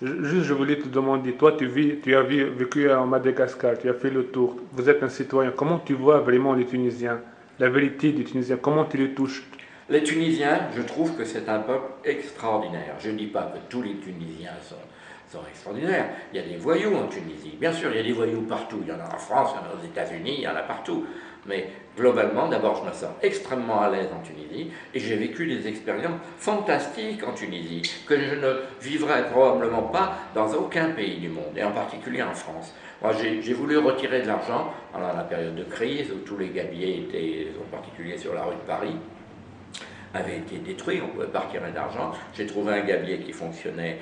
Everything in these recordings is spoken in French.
Juste, je voulais te demander, toi, tu as vécu à Madagascar, tu as fait le tour, vous êtes un citoyen, comment tu vois vraiment les Tunisiens? La vérité des Tunisiens, comment tu les touches? Les Tunisiens, je trouve que c'est un peuple extraordinaire. Je ne dis pas que tous les Tunisiens sont extraordinaires. Il y a des voyous en Tunisie. Bien sûr, il y a des voyous partout. Il y en a en France, il y en a aux États-Unis, il y en a partout. Mais globalement, d'abord, je me sens extrêmement à l'aise en Tunisie et j'ai vécu des expériences fantastiques en Tunisie que je ne vivrais probablement pas dans aucun pays du monde, et en particulier en France. Moi, j'ai voulu retirer de l'argent pendant la période de crise où tous les gabiers étaient, en particulier sur la rue de Paris, avait été détruit, on ne pouvait pas retirer d'argent. J'ai trouvé un gabier qui fonctionnait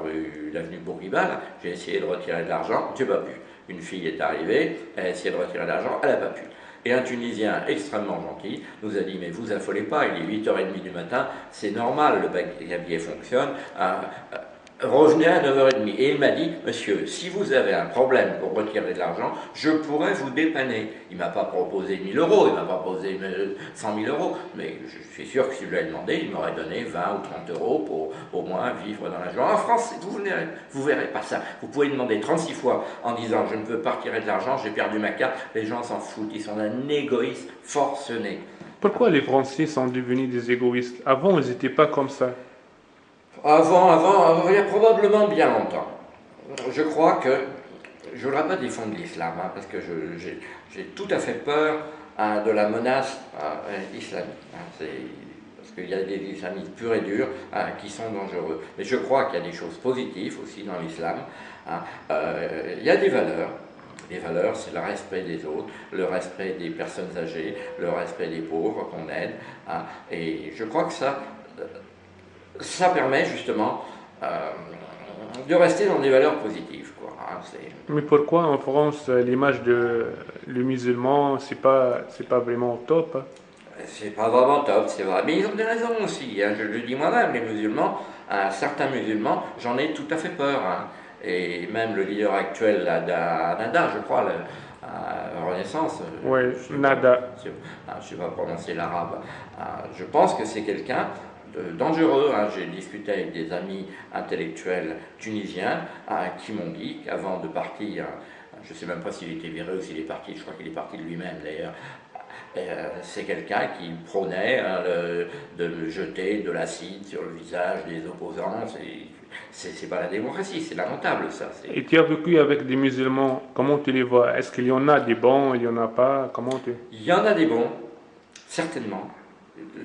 rue l'avenue Bourguiba, j'ai essayé de retirer de l'argent, j'ai pas pu. Une fille est arrivée, elle a essayé de retirer de l'argent, elle n'a pas pu. Et un Tunisien extrêmement gentil nous a dit, mais vous affolez pas, il est 8h30 du matin, c'est normal, le gabier fonctionne, revenez à 9h30. Et il m'a dit, monsieur, si vous avez un problème pour retirer de l'argent, je pourrais vous dépanner. Il ne m'a pas proposé 1000 euros, il ne m'a pas proposé 100 000 euros, mais je suis sûr que si je lui avais demandé, il m'aurait donné 20 ou 30 euros pour au moins vivre dans la joie. En France, vous verrez pas ça. Vous pouvez demander 36 fois en disant, je ne peux pas retirer de l'argent, j'ai perdu ma carte. Les gens s'en foutent, ils sont d'un égoïsme forcené. Pourquoi les Français sont devenus des égoïstes? Avant, ils n'étaient pas comme ça. Il y a probablement bien longtemps. Je crois que, je ne voudrais pas défendre l'islam, hein, parce que j'ai tout à fait peur de la menace islamique. Parce qu'il y a des islamistes purs et durs qui sont dangereux. Mais je crois qu'il y a des choses positives aussi dans l'islam. Il y a des valeurs. Les valeurs, c'est le respect des autres, le respect des personnes âgées, le respect des pauvres qu'on aide. Et je crois que ça permet justement de rester dans des valeurs positives. Mais pourquoi en France, l'image de le musulman, c'est pas vraiment top? C'est pas vraiment top, c'est vrai. Mais ils ont des raisons aussi, hein. Je le dis moi-même, les musulmans, certains musulmans, j'en ai tout à fait peur, hein. Et même le leader actuel, là, Nada, je crois, Renaissance, Oui, je nada. ne sais pas prononcer l'arabe. Je pense que c'est quelqu'un dangereux, hein. J'ai discuté avec des amis intellectuels tunisiens qui m'ont dit qu'avant de partir, je ne sais même pas s'il était viré ou s'il est parti, je crois qu'il est parti de lui-même d'ailleurs, c'est quelqu'un qui prônait de jeter de l'acide sur le visage des opposants. C'est pas la démocratie, c'est lamentable ça. Et tu as vécu avec des musulmans, comment tu les vois? Est-ce qu'il y en a des bons, il y en a pas? Comment tu... Il y en a des bons, certainement.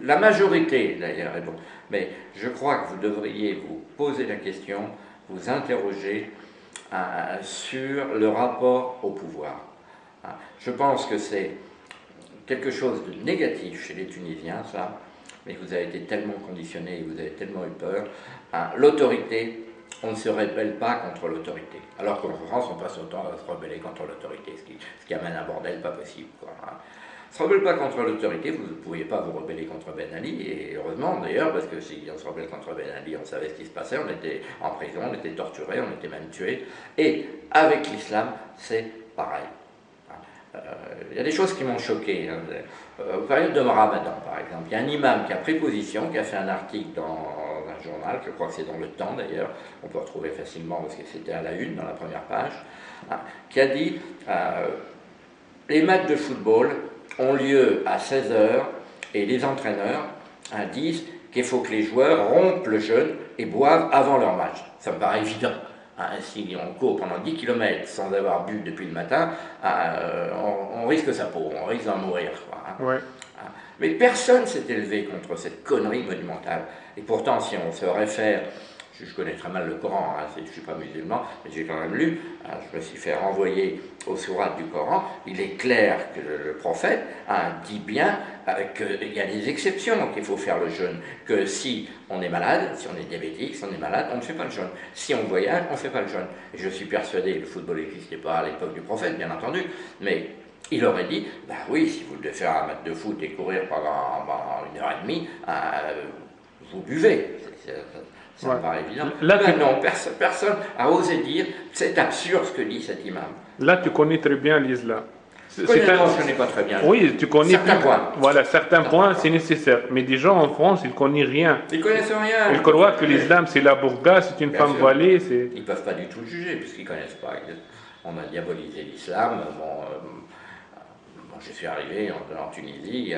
La majorité d'ailleurs est bon. Mais je crois que vous devriez vous poser la question, vous interroger sur le rapport au pouvoir. Je pense que c'est quelque chose de négatif chez les Tunisiens, ça, mais vous avez été tellement conditionné, vous avez tellement eu peur. L'autorité, on ne se rebelle pas contre l'autorité. Alors qu'en France, on passe autant à se rebeller contre l'autorité, ce qui amène un bordel pas possible, quoi. On ne se rebelle pas contre l'autorité, vous ne pouviez pas vous rebeller contre Ben Ali, et heureusement d'ailleurs, parce que si on se rebelle contre Ben Ali, on savait ce qui se passait, on était en prison, on était torturé, on était même tué. Et avec l'islam, c'est pareil. Il y a des choses qui m'ont choqué. Hein. Aux périodes de Ramadan, par exemple, il y a un imam qui a pris position, qui a fait un article dans un journal, je crois que c'est dans Le Temps d'ailleurs, on peut retrouver facilement parce que c'était à la une, dans la première page, qui a dit les matchs de football ont lieu à 16 heures et les entraîneurs disent qu'il faut que les joueurs rompent le jeûne et boivent avant leur match. Ça me paraît évident. Si on court pendant 10 km sans avoir bu depuis le matin, on risque sa peau, on risque d'en mourir. Ouais. Mais personne ne s'est élevé contre cette connerie monumentale. Et pourtant, si on se réfère, je connais très mal le Coran, je ne suis pas musulman, mais j'ai quand même lu, je me suis fait renvoyer aux sourates du Coran, il est clair que le prophète dit bien qu'il y a des exceptions, qu'il faut faire le jeûne, que si on est malade, si on est diabétique, si on est malade, on ne fait pas le jeûne. Si on voyage, on ne fait pas le jeûne. Et je suis persuadé, le football n'existait pas à l'époque du prophète, bien entendu, mais il aurait dit, bah oui, si vous devez faire un match de foot et courir pendant 1h30, vous buvez. Ça me paraît évident. Mais non, personne n'a osé dire, c'est absurde ce que dit cet imam. Là, tu connais très bien l'islam. c'est Honnêtement, je ne connais pas très bien. Oui, tu connais Certains plus. points. Voilà, certains points, c'est nécessaire. Mais des gens en France, ils ne connaissent rien. Ils connaissent rien. Ils croient que l'islam, c'est la bourga, c'est une Bien femme sûr. voilée. C'est... Ils ne peuvent pas du tout le juger, puisqu'ils ne connaissent pas. On a diabolisé l'islam. Bon, je suis arrivé en Tunisie,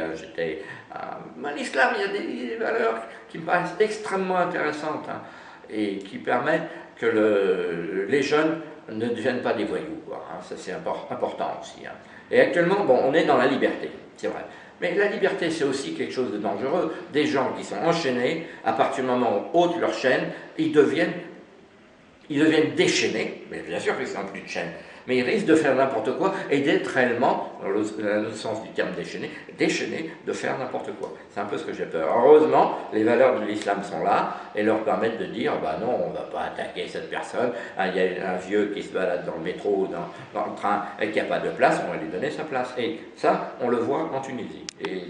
l'islam, il y a des valeurs qui me paraissent extrêmement intéressantes, hein, et qui permettent que les jeunes ne deviennent pas des voyous, quoi, hein. Ça, c'est important aussi, hein. Et actuellement, bon, on est dans la liberté, c'est vrai. Mais la liberté, c'est aussi quelque chose de dangereux. Des gens qui sont enchaînés, à partir du moment où on ôte leur chaîne, ils deviennent déchaînés, mais bien sûr qu'ils ne sont plus de chaîne, mais ils risquent de faire n'importe quoi et d'être réellement, dans le sens du terme déchaînés de faire n'importe quoi. C'est un peu ce que j'ai peur. Heureusement, les valeurs de l'islam sont là et leur permettent de dire, bah non, on ne va pas attaquer cette personne, il y a un vieux qui se balade dans le métro ou dans le train et qui n'a pas de place, on va lui donner sa place. Et ça, on le voit en Tunisie. Et